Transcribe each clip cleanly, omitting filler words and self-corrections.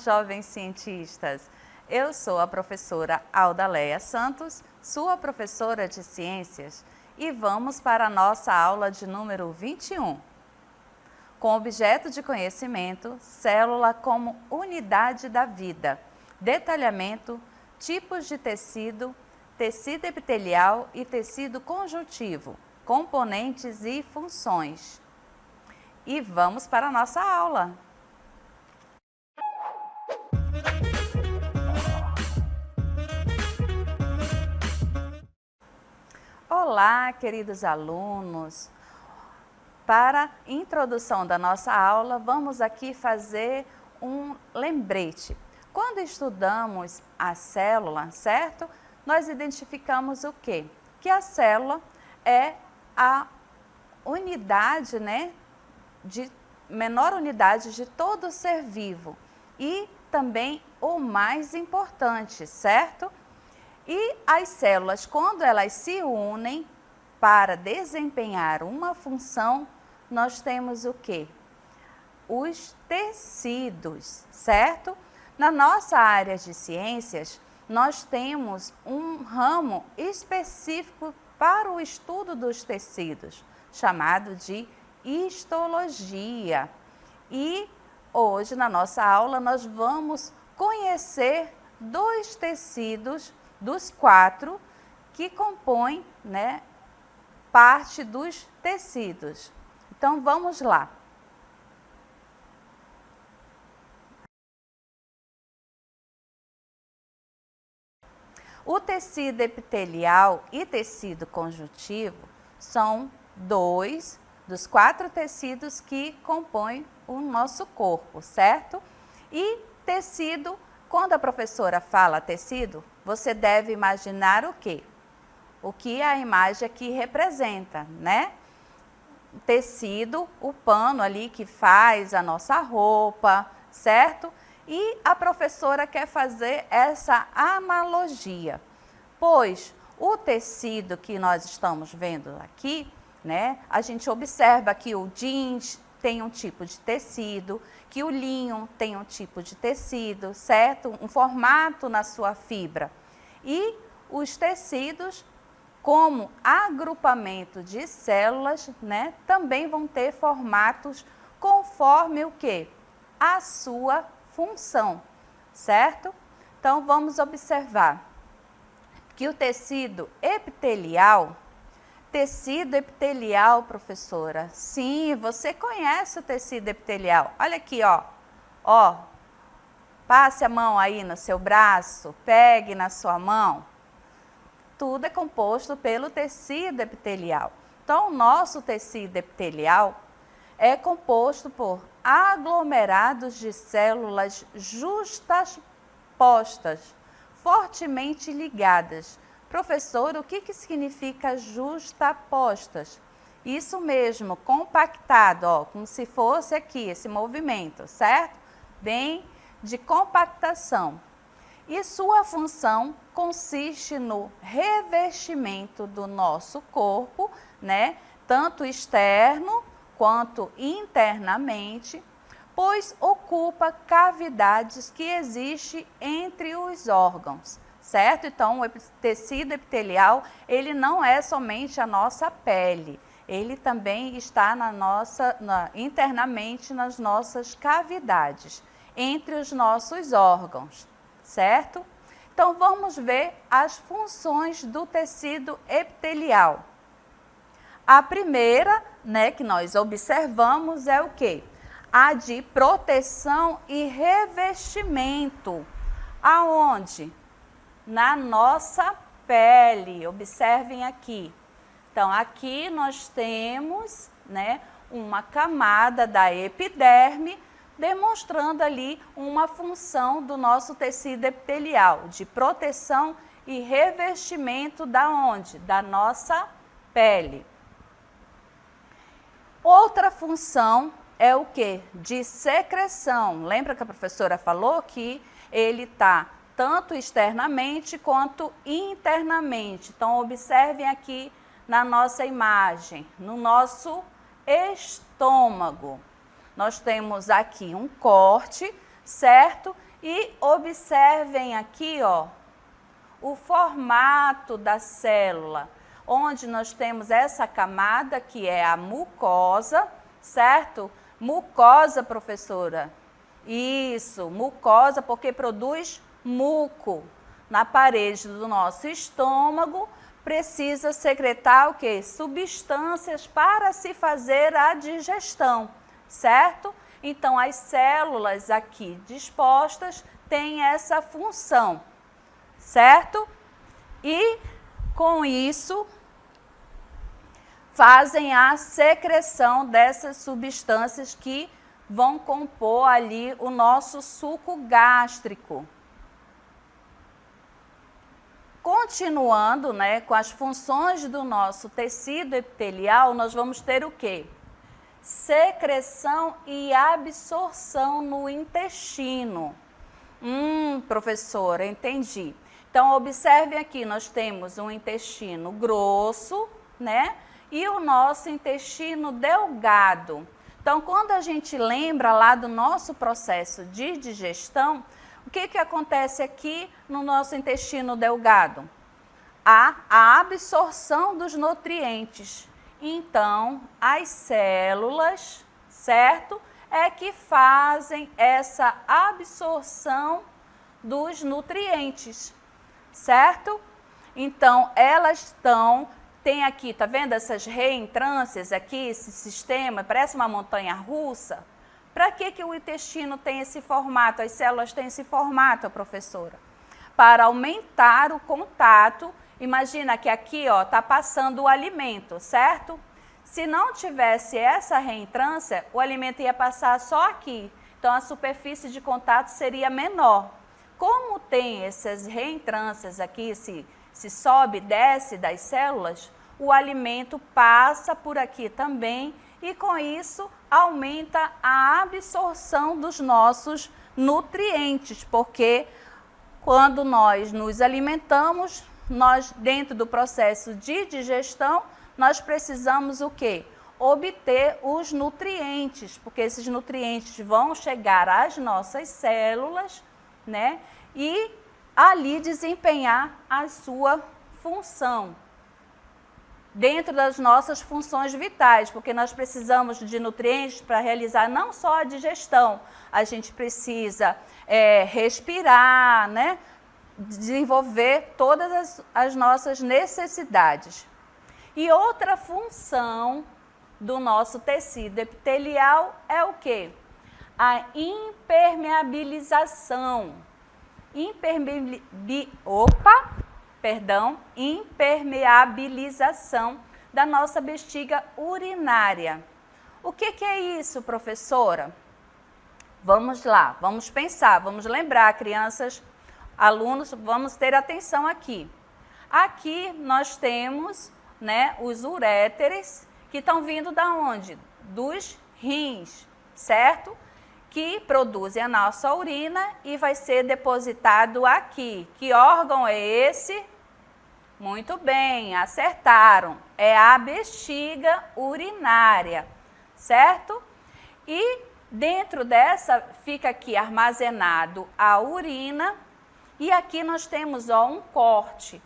jovens cientistas! Eu sou a professora Aldaleia Santos, sua professora de ciências, e vamos para a nossa aula de número 21. Com objeto de conhecimento, célula como unidade da vida, detalhamento, tipos de tecido, tecido epitelial e tecido conjuntivo, componentes e funções. E vamos para a nossa aula. Olá, queridos alunos! Para a introdução da nossa aula, vamos aqui fazer um lembrete. Quando estudamos a célula, certo? Nós identificamos o quê? Que a célula é a unidade, menor unidade de todo ser vivo e também o mais importante, certo? E as células, quando elas se unem para desempenhar uma função, nós temos o quê? Os tecidos, certo? Na nossa área de ciências, nós temos um ramo específico para o estudo dos tecidos, chamado de histologia. E hoje, na nossa aula, nós vamos conhecer dois tecidos dos 4 que compõem, parte dos tecidos. Então, vamos lá. O tecido epitelial e tecido conjuntivo são 2 dos 4 tecidos que compõem o nosso corpo, certo? E tecido, quando a professora fala tecido, você deve imaginar o quê? O que a imagem aqui representa, Tecido, o pano ali que faz a nossa roupa, certo? E a professora quer fazer essa analogia, pois o tecido que nós estamos vendo aqui, a gente observa que o jeans tem um tipo de tecido, que o linho tem um tipo de tecido, certo? Um formato na sua fibra. E os tecidos, como agrupamento de células, também vão ter formatos conforme o quê? A sua função, certo? Então, vamos observar que o tecido epitelial, professora, sim, você conhece o tecido epitelial. Olha aqui, ó, passe a mão aí no seu braço, pegue na sua mão. Tudo é composto pelo tecido epitelial. Então, o nosso tecido epitelial é composto por aglomerados de células justapostas, fortemente ligadas. Professor, o que significa justapostas? Isso mesmo, compactado, como se fosse aqui esse movimento, certo? Bem de compactação. E sua função consiste no revestimento do nosso corpo, tanto externo quanto internamente, pois ocupa cavidades que existem entre os órgãos, certo? Então, o tecido epitelial, ele não é somente a nossa pele, ele também está internamente nas nossas cavidades, entre os nossos órgãos, certo? Então, vamos ver as funções do tecido epitelial. A primeira, que nós observamos é o quê? A de proteção e revestimento. Aonde? Na nossa pele. Observem aqui. Então, aqui nós temos, uma camada da epiderme, demonstrando ali uma função do nosso tecido epitelial, de proteção e revestimento da onde? Da nossa pele. Outra função é o quê? De secreção. Lembra que a professora falou que ele está tanto externamente quanto internamente. Então, observem aqui na nossa imagem, no nosso estômago. Nós temos aqui um corte, certo? E observem aqui, ó, o formato da célula, onde nós temos essa camada que é a mucosa, certo? Mucosa, professora. Isso, mucosa, porque produz muco. Na parede do nosso estômago, precisa secretar o quê? Substâncias para se fazer a digestão, certo? Então, as células aqui dispostas têm essa função, certo? E, com isso, fazem a secreção dessas substâncias que vão compor ali o nosso suco gástrico. Continuando, né, com as funções do nosso tecido epitelial, nós vamos ter o quê? Secreção e absorção no intestino. Professora, entendi. Então, observe aqui, nós temos um intestino grosso, né? E o nosso intestino delgado. Então, quando a gente lembra lá do nosso processo de digestão, o que acontece aqui no nosso intestino delgado? A absorção dos nutrientes. Então, as células, certo? É que fazem essa absorção dos nutrientes, certo? Então, elas tem aqui, tá vendo essas reentrâncias aqui, esse sistema, parece uma montanha russa? Para que o intestino tem esse formato, as células têm esse formato, professora? Para aumentar o contato. Imagina que aqui, ó, tá passando o alimento, certo? Se não tivesse essa reentrância, o alimento ia passar só aqui. Então, a superfície de contato seria menor. Como tem essas reentrâncias aqui, se sobe e desce das células, o alimento passa por aqui também e, com isso, aumenta a absorção dos nossos nutrientes, porque quando nós nos alimentamos, nós, dentro do processo de digestão, nós precisamos o quê? Obter os nutrientes, porque esses nutrientes vão chegar às nossas células, né? E ali desempenhar a sua função, dentro das nossas funções vitais, porque nós precisamos de nutrientes para realizar não só a digestão, a gente precisa respirar, né? Desenvolver todas as nossas necessidades. E outra função do nosso tecido epitelial é o quê? A impermeabilização. Impermeabilização da nossa bexiga urinária. O que é isso, professora? Vamos lá, vamos pensar, vamos lembrar, crianças, alunos, vamos ter atenção aqui. Aqui nós temos, né, os uréteres, que estão vindo da onde? Dos rins, certo? Que produzem a nossa urina e vai ser depositado aqui. Que órgão é esse? Muito bem, acertaram. É a bexiga urinária, certo? E dentro dessa fica aqui armazenado a urina e aqui nós temos, ó, um corte.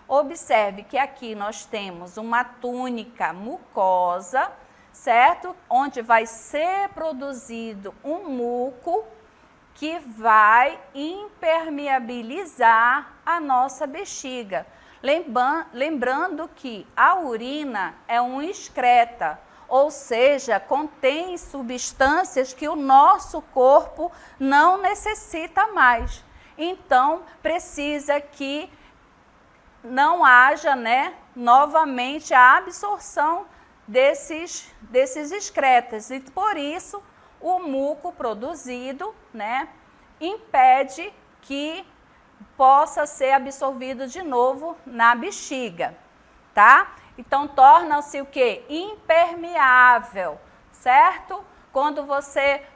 Observe que aqui nós temos uma túnica mucosa, certo? Onde vai ser produzido um muco que vai impermeabilizar a nossa bexiga. Lembrando que a urina é um excreta, ou seja, contém substâncias que o nosso corpo não necessita mais. Então, precisa que não haja, né, novamente a absorção desses excretas. E por isso, o muco produzido, né, impede que possa ser absorvido de novo na bexiga, tá? Então, torna-se o quê? Impermeável, certo? Quando você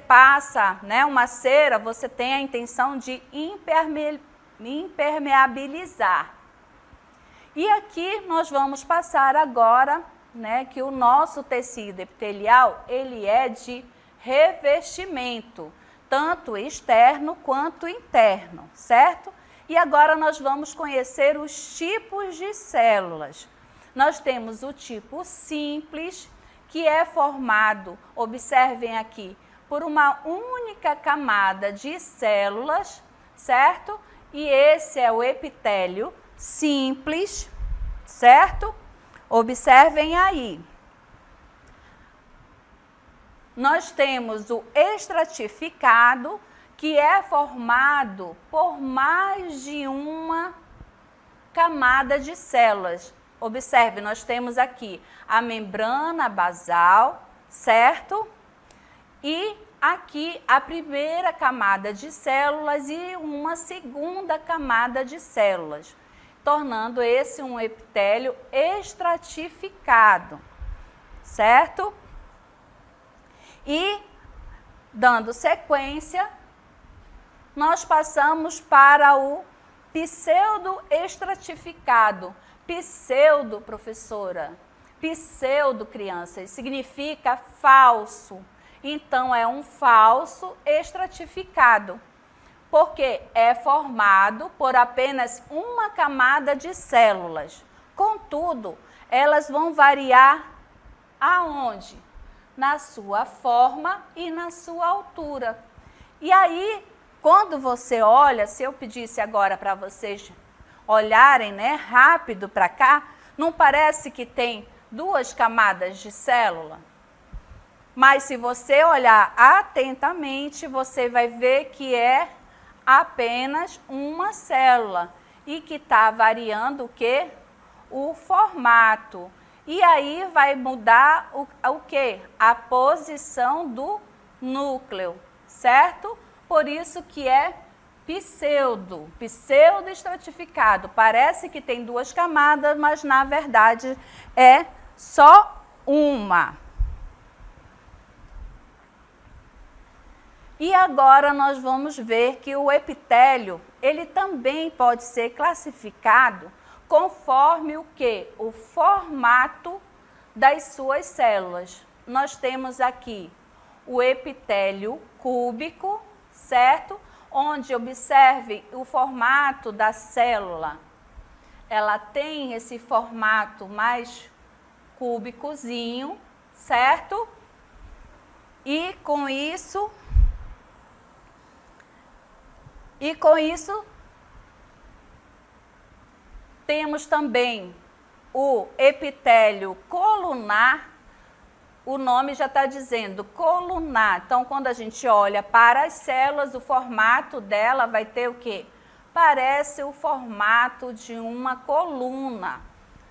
passa, né, uma cera, você tem a intenção de impermeabilizar. E aqui nós vamos passar agora, né, que o nosso tecido epitelial, ele é de revestimento. tanto externo quanto interno, certo? E agora nós vamos conhecer os tipos de células. Nós temos o tipo simples, que é formado, observem aqui, por uma única camada de células, certo? E esse é o epitélio simples, certo? Observem aí. Nós temos o estratificado, que é formado por mais de uma camada de células. Observe, nós temos aqui a membrana basal, certo? E aqui a primeira camada de células e uma segunda camada de células, tornando esse um epitélio estratificado, certo? E, dando sequência, nós passamos para o pseudoestratificado. Pseudo, professora, pseudo, crianças, significa falso. Então, é um falso estratificado, porque é formado por apenas uma camada de células. Contudo, elas vão variar aonde? Na sua forma e na sua altura. E aí, quando você olha, se eu pedisse agora para vocês olharem, né, rápido para cá, não parece que tem duas camadas de célula? Mas se você olhar atentamente, você vai ver que é apenas uma célula e que está variando o quê? O formato. E aí vai mudar o quê? A posição do núcleo, certo? Por isso que é pseudo-estratificado. Parece que tem duas camadas, mas na verdade é só uma. E agora nós vamos ver que o epitélio, ele também pode ser classificado conforme o quê? O formato das suas células. Nós temos aqui o epitélio cúbico, certo? Onde, observe o formato da célula. Ela tem esse formato mais cúbicozinho, certo? E com isso temos também o epitélio colunar. O nome já está dizendo colunar. Então, quando a gente olha para as células, o formato dela vai ter o quê? Parece o formato de uma coluna,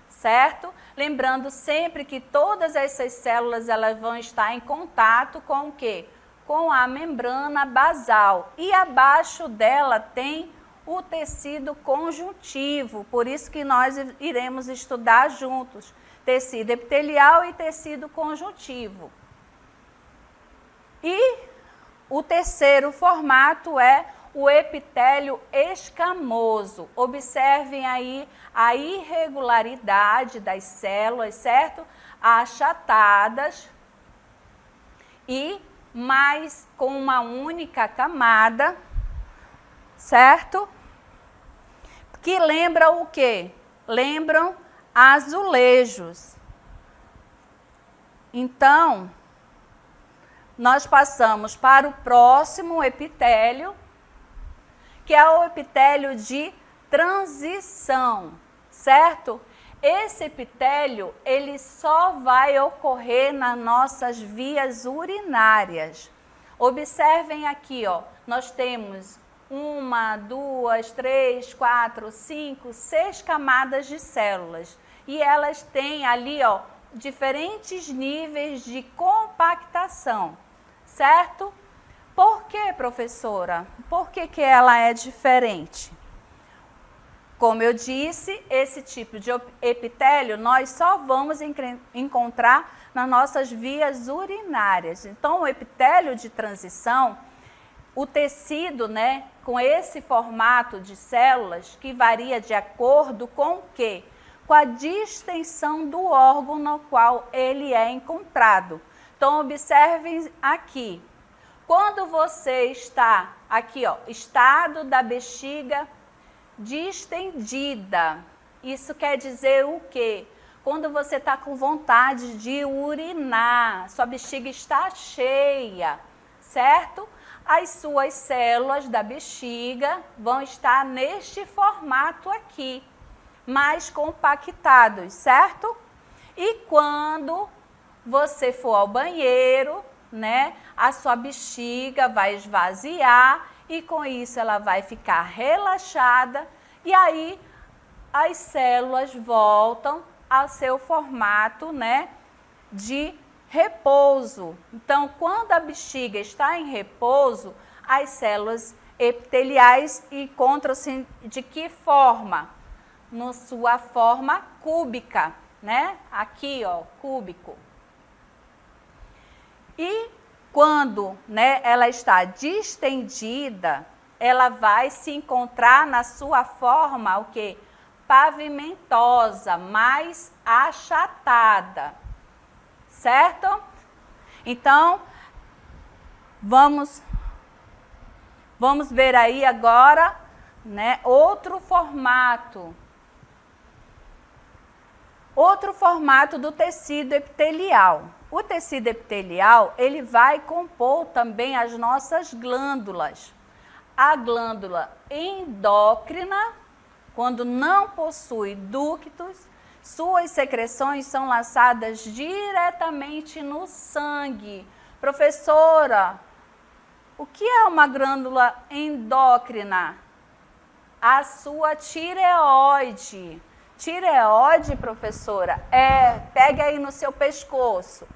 certo? Lembrando sempre que todas essas células elas vão estar em contato com o quê? Com a membrana basal. E abaixo dela tem o tecido conjuntivo, por isso que nós iremos estudar juntos. Tecido epitelial e tecido conjuntivo. E o terceiro formato é o epitélio escamoso. Observem aí a irregularidade das células, certo? Achatadas e mais com uma única camada, certo? Que lembra o quê? Lembram azulejos. Então, nós passamos para o próximo epitélio, que é o epitélio de transição, certo? Esse epitélio, ele só vai ocorrer nas nossas vias urinárias. Observem aqui, ó, nós temos 1, 2, 3, 4, 5, 6 camadas de células. E elas têm ali, ó, diferentes níveis de compactação, certo? Por que, professora? Por que ela é diferente? Como eu disse, esse tipo de epitélio nós só vamos encontrar nas nossas vias urinárias. Então, o epitélio de transição, o tecido, né, com esse formato de células, que varia de acordo com o quê? Com a distensão do órgão no qual ele é encontrado. Então, observem aqui. Quando você está aqui, ó, estado da bexiga distendida, isso quer dizer o quê? Quando você está com vontade de urinar, sua bexiga está cheia, certo? As suas células da bexiga vão estar neste formato aqui, mais compactados, certo? E quando você for ao banheiro, né, a sua bexiga vai esvaziar e com isso ela vai ficar relaxada e aí as células voltam ao seu formato, né, de repouso. Então, quando a bexiga está em repouso, as células epiteliais encontram-se de que forma? Na sua forma cúbica, né? Aqui, ó, cúbico. E quando, né, ela está distendida, ela vai se encontrar na sua forma, o quê? Pavimentosa, mais achatada, certo? Então, vamos ver aí agora, né, outro formato do tecido epitelial. O tecido epitelial, ele vai compor também as nossas glândulas. A glândula endócrina, quando não possui ductos, suas secreções são lançadas diretamente no sangue. Professora, o que é uma glândula endócrina? A sua tireoide. Tireoide, professora, pega aí no seu pescoço.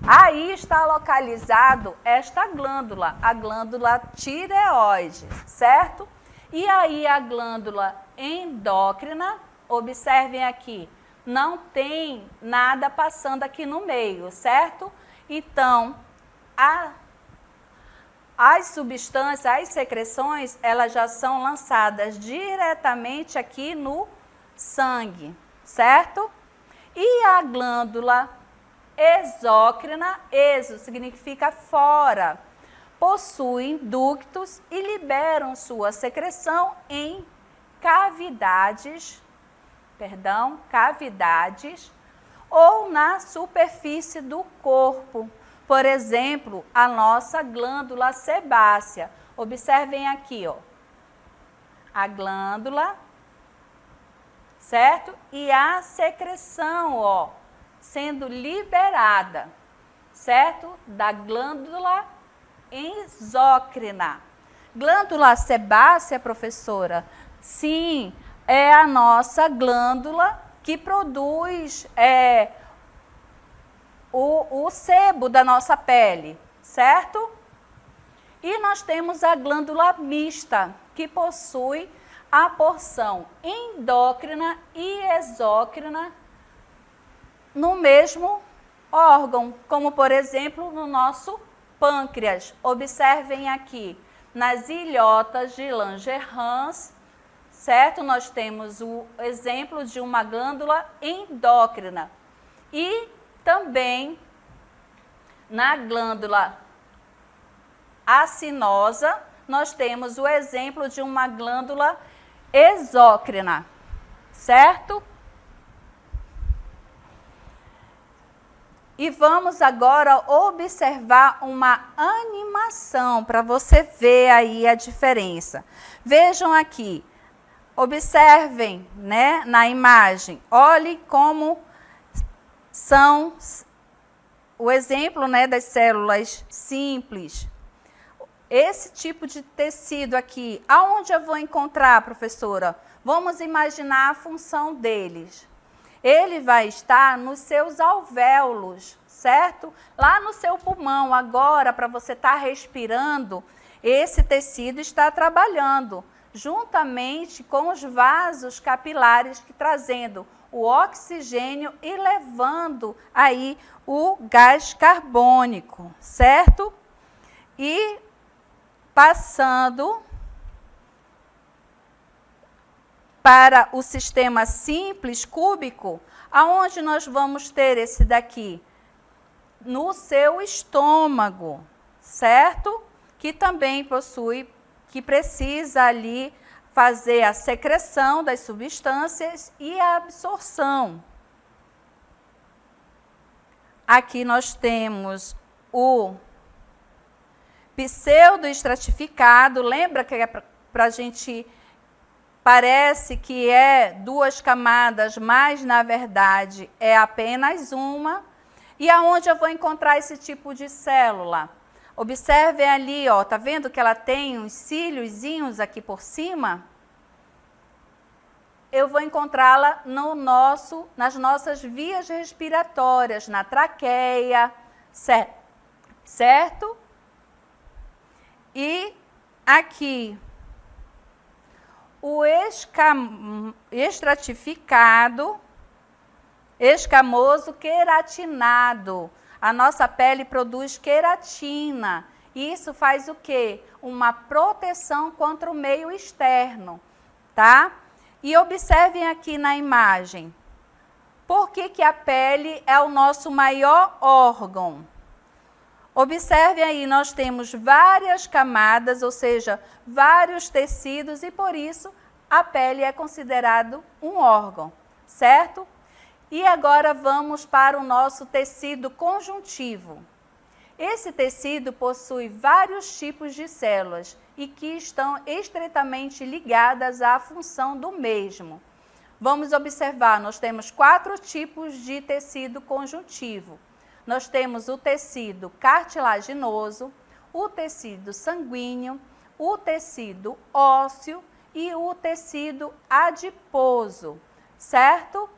Aí está localizado esta glândula, a glândula tireoide, certo? E aí a glândula endócrina, observem aqui, não tem nada passando aqui no meio, certo? Então, as substâncias, as secreções, elas já são lançadas diretamente aqui no sangue, certo? E a glândula exócrina, exo significa fora, possuem ductos e liberam sua secreção em cavidades ou na superfície do corpo. Por exemplo, a nossa glândula sebácea. Observem aqui, ó, a glândula, certo? E a secreção, ó, sendo liberada, certo? Da glândula exócrina. Glândula sebácea, professora? Sim, é a nossa glândula que produz o sebo da nossa pele, certo? E nós temos a glândula mista, que possui a porção endócrina e exócrina no mesmo órgão, como por exemplo no nosso pâncreas. Observem aqui, nas ilhotas de Langerhans, certo? Nós temos o exemplo de uma glândula endócrina. E também na glândula acinosa, nós temos o exemplo de uma glândula exócrina, certo? E vamos agora observar uma animação para você ver aí a diferença. Vejam aqui, observem, né, na imagem, olhem como são o exemplo, né, das células simples. Esse tipo de tecido aqui, aonde eu vou encontrar, professora? Vamos imaginar a função deles. Ele vai estar nos seus alvéolos, certo? Lá no seu pulmão. Agora, para você estar respirando, esse tecido está trabalhando, juntamente com os vasos capilares, trazendo o oxigênio e levando aí o gás carbônico, certo? E passando para o sistema simples cúbico, aonde nós vamos ter esse daqui? No seu estômago, certo? Que também possui, que precisa ali fazer a secreção das substâncias e a absorção. Aqui nós temos o pseudoestratificado, lembra que é para a gente, parece que é 2 camadas, mas na verdade é apenas uma. E aonde eu vou encontrar esse tipo de célula? Observem ali, ó, tá vendo que ela tem uns cíliozinhos aqui por cima? Eu vou encontrá-la nas nossas vias respiratórias, na traqueia, certo? E aqui, o estratificado, escamoso queratinado. A nossa pele produz queratina. Isso faz o quê? Uma proteção contra o meio externo, tá? E observem aqui na imagem. Por que a pele é o nosso maior órgão? Observem aí, nós temos várias camadas, ou seja, vários tecidos, e por isso a pele é considerado um órgão, certo? E agora vamos para o nosso tecido conjuntivo. Esse tecido possui vários tipos de células e que estão estreitamente ligadas à função do mesmo. Vamos observar, nós temos 4 tipos de tecido conjuntivo. Nós temos o tecido cartilaginoso, o tecido sanguíneo, o tecido ósseo e o tecido adiposo, certo?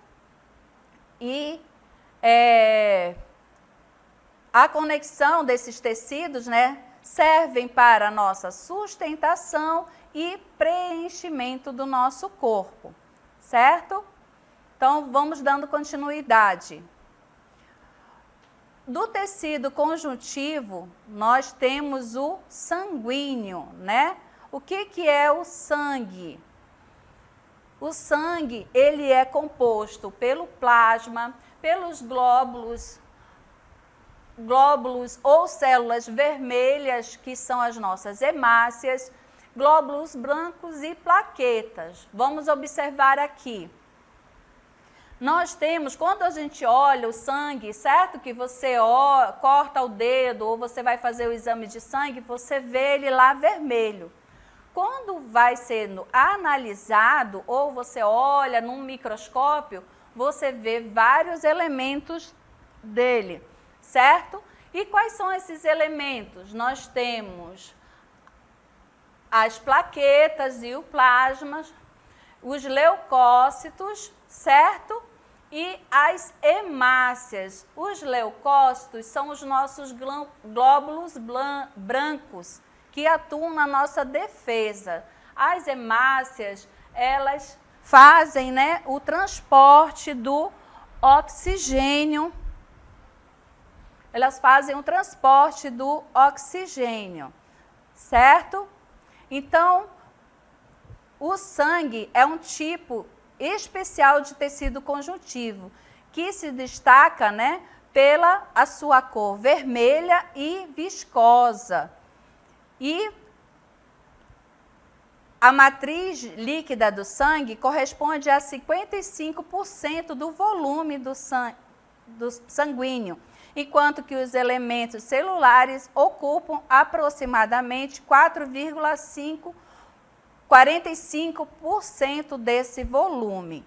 E a conexão desses tecidos, né, servem para a nossa sustentação e preenchimento do nosso corpo, certo? Então, vamos dando continuidade. Do tecido conjuntivo, nós temos o sanguíneo, né? O que é o sangue? O sangue, ele é composto pelo plasma, pelos glóbulos ou células vermelhas, que são as nossas hemácias, glóbulos brancos e plaquetas. Vamos observar aqui. Nós temos, quando a gente olha o sangue, certo? Que você corta o dedo ou você vai fazer o exame de sangue, você vê ele lá vermelho. Quando vai sendo analisado ou você olha num microscópio, você vê vários elementos dele, certo? E quais são esses elementos? Nós temos as plaquetas e o plasma, os leucócitos, certo? E as hemácias. Os leucócitos são os nossos glóbulos brancos que atuam na nossa defesa. As hemácias, elas fazem, né, o transporte do oxigênio. Elas fazem o transporte do oxigênio, certo? Então, o sangue é um tipo especial de tecido conjuntivo, que se destaca, né, pela a sua cor vermelha e viscosa. E a matriz líquida do sangue corresponde a 55% do volume do sanguíneo, enquanto que os elementos celulares ocupam aproximadamente 45% desse volume.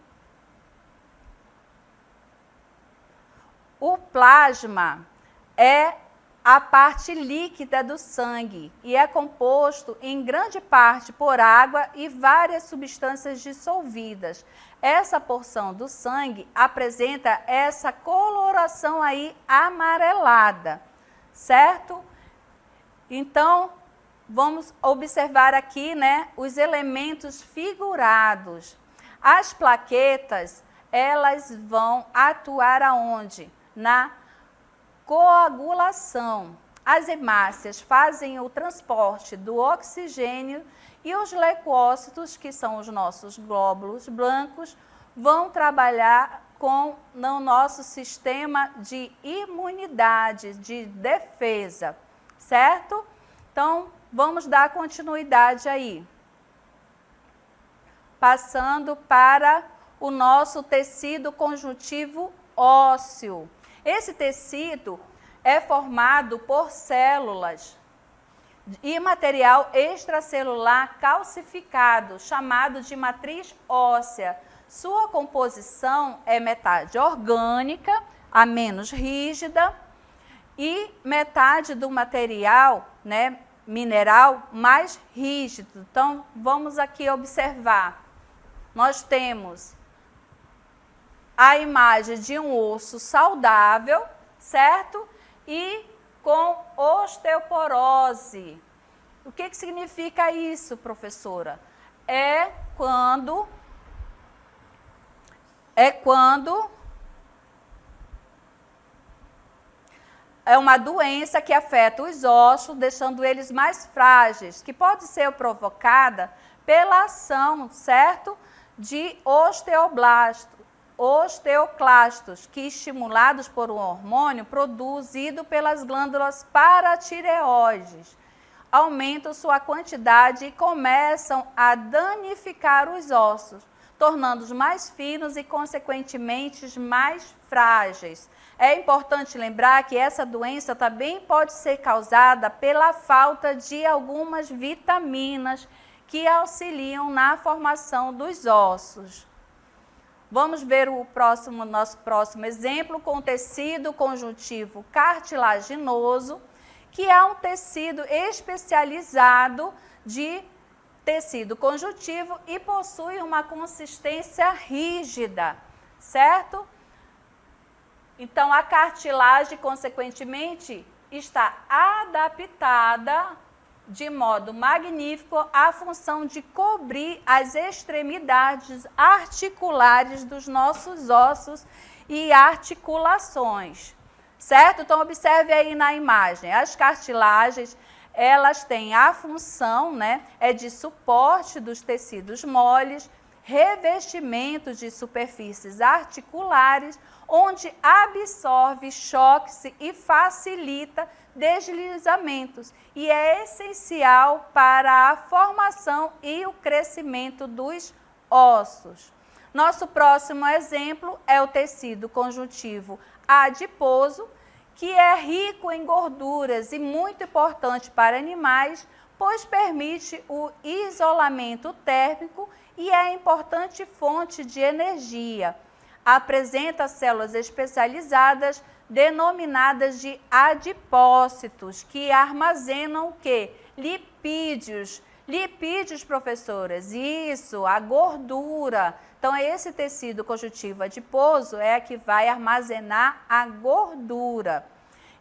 O plasma é a parte líquida do sangue e é composto em grande parte por água e várias substâncias dissolvidas. Essa porção do sangue apresenta essa coloração aí amarelada, certo? Então, vamos observar aqui, né, os elementos figurados. As plaquetas, elas vão atuar aonde? Na coagulação. As hemácias fazem o transporte do oxigênio e os leucócitos, que são os nossos glóbulos brancos, vão trabalhar no nosso sistema de imunidade, de defesa, certo? Então, vamos dar continuidade aí. Passando para o nosso tecido conjuntivo ósseo. Esse tecido é formado por células e material extracelular calcificado, chamado de matriz óssea. Sua composição é metade orgânica, a menos rígida, e metade do material, né, mineral mais rígido. Então, vamos aqui observar. Nós temos a imagem de um osso saudável, certo? E com osteoporose. O que significa isso, professora? É quando é uma doença que afeta os ossos, deixando eles mais frágeis, que pode ser provocada pela ação, certo? De osteoclastos, que estimulados por um hormônio produzido pelas glândulas paratireoides, aumentam sua quantidade e começam a danificar os ossos, tornando-os mais finos e, consequentemente, mais frágeis. É importante lembrar que essa doença também pode ser causada pela falta de algumas vitaminas que auxiliam na formação dos ossos. Vamos ver nosso próximo exemplo com o tecido conjuntivo cartilaginoso, que é um tecido especializado de tecido conjuntivo e possui uma consistência rígida, certo? Então, a cartilagem, consequentemente, está adaptada de modo magnífico à função de cobrir as extremidades articulares dos nossos ossos e articulações, certo? Então, observe aí na imagem, as cartilagens, elas têm a função, né, de suporte dos tecidos moles, revestimento de superfícies articulares, onde absorve choques e facilita deslizamentos e é essencial para a formação e o crescimento dos ossos. Nosso próximo exemplo é o tecido conjuntivo adiposo, que é rico em gorduras e muito importante para animais, pois permite o isolamento térmico e é importante fonte de energia. Apresenta células especializadas denominadas de adipócitos, que armazenam o quê? Lipídios. Lipídios, professoras, isso, a gordura. Então, esse tecido conjuntivo adiposo é a que vai armazenar a gordura.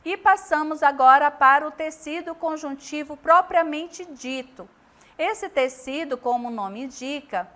E passamos agora para o tecido conjuntivo propriamente dito. Esse tecido, como o nome indica,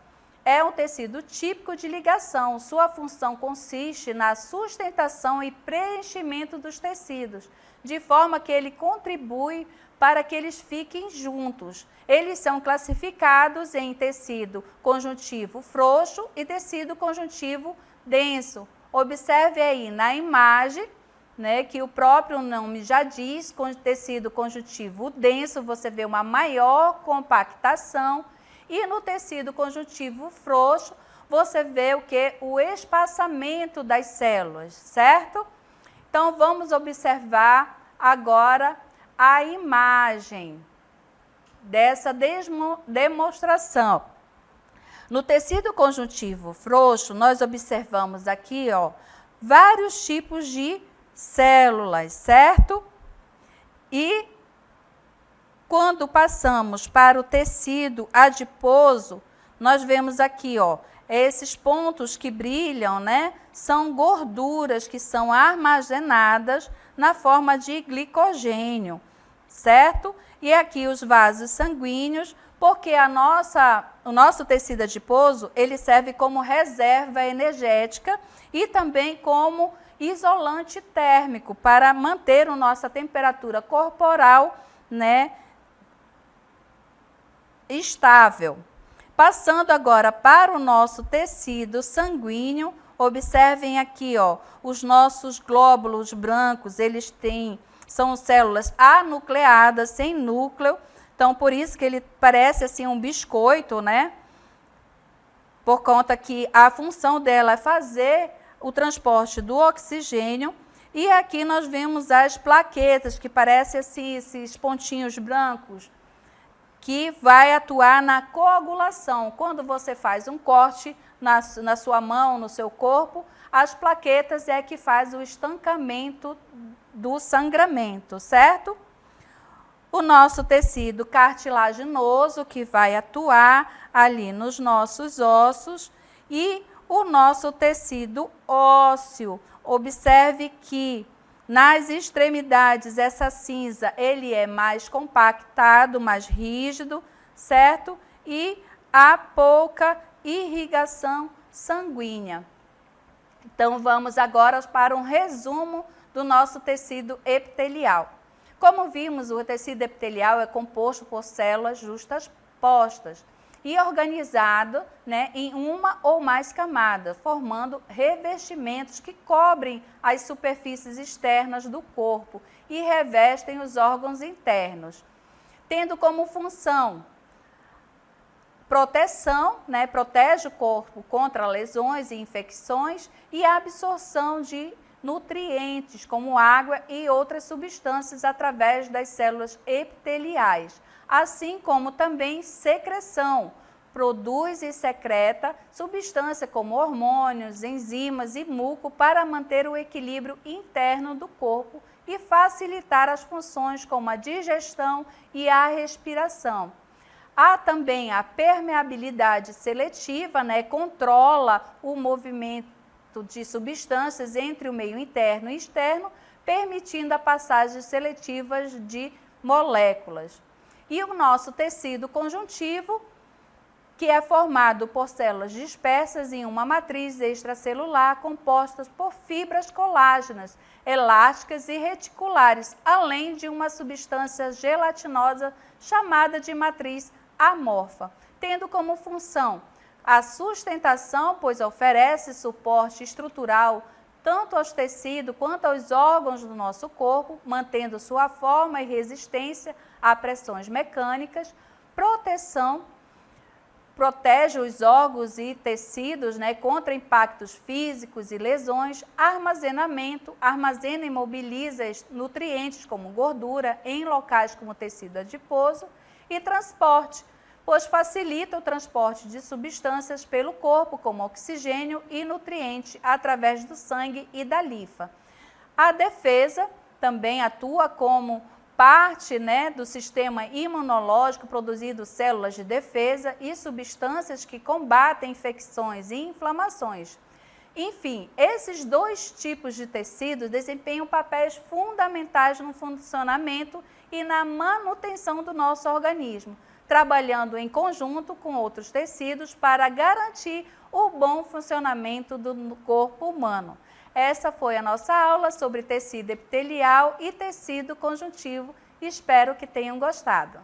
é um tecido típico de ligação. Sua função consiste na sustentação e preenchimento dos tecidos, de forma que ele contribui para que eles fiquem juntos. Eles são classificados em tecido conjuntivo frouxo e tecido conjuntivo denso. Observe aí na imagem, né, que o próprio nome já diz, com tecido conjuntivo denso, você vê uma maior compactação. E no tecido conjuntivo frouxo, você vê o que? O espaçamento das células, certo? Então, vamos observar agora a imagem dessa demonstração. No tecido conjuntivo frouxo, nós observamos aqui, ó, vários tipos de células, certo? E quando passamos para o tecido adiposo, nós vemos aqui, ó, esses pontos que brilham, né, são gorduras que são armazenadas na forma de glicogênio, certo? E aqui os vasos sanguíneos, porque o nosso tecido adiposo, ele serve como reserva energética e também como isolante térmico para manter a nossa temperatura corporal, né, estável. Passando agora para o nosso tecido sanguíneo, observem aqui, ó, os nossos glóbulos brancos, eles têm são células anucleadas, sem núcleo. Então, por isso que ele parece assim um biscoito, né? Por conta que a função dela é fazer o transporte do oxigênio. E aqui nós vemos as plaquetas, que parecem assim, esses pontinhos brancos, que vai atuar na coagulação. Quando você faz um corte na sua mão, no seu corpo, as plaquetas é que faz o estancamento do sangramento, certo? O nosso tecido cartilaginoso, que vai atuar ali nos nossos ossos, e o nosso tecido ósseo. Observe que nas extremidades essa cinza, ele é mais compactado, mais rígido, certo? E há pouca irrigação sanguínea. Então, vamos agora para um resumo do nosso tecido epitelial. Como vimos, o tecido epitelial é composto por células justapostas e organizado, né, em uma ou mais camadas, formando revestimentos que cobrem as superfícies externas do corpo e revestem os órgãos internos, tendo como função proteção, né, protege o corpo contra lesões e infecções e a absorção de nutrientes como água e outras substâncias através das células epiteliais, assim como também secreção, produz e secreta substância como hormônios, enzimas e muco para manter o equilíbrio interno do corpo e facilitar as funções como a digestão e a respiração. Há também a permeabilidade seletiva, né, controla o movimento de substâncias entre o meio interno e externo, permitindo a passagem seletiva de moléculas. E o nosso tecido conjuntivo, que é formado por células dispersas em uma matriz extracelular compostas por fibras colágenas, elásticas e reticulares, além de uma substância gelatinosa chamada de matriz amorfa, tendo como função a sustentação, pois oferece suporte estrutural tanto aos tecidos quanto aos órgãos do nosso corpo, mantendo sua forma e resistência a pressões mecânicas, proteção, protege os órgãos e tecidos, né, contra impactos físicos e lesões, armazenamento, armazena e mobiliza nutrientes como gordura em locais como tecido adiposo e transporte, pois facilita o transporte de substâncias pelo corpo, como oxigênio e nutriente, através do sangue e da linfa. A defesa também atua como parte, né, do sistema imunológico, produzindo células de defesa e substâncias que combatem infecções e inflamações. Enfim, esses dois tipos de tecidos desempenham papéis fundamentais no funcionamento e na manutenção do nosso organismo, trabalhando em conjunto com outros tecidos para garantir o bom funcionamento do corpo humano. Essa foi a nossa aula sobre tecido epitelial e tecido conjuntivo. Espero que tenham gostado.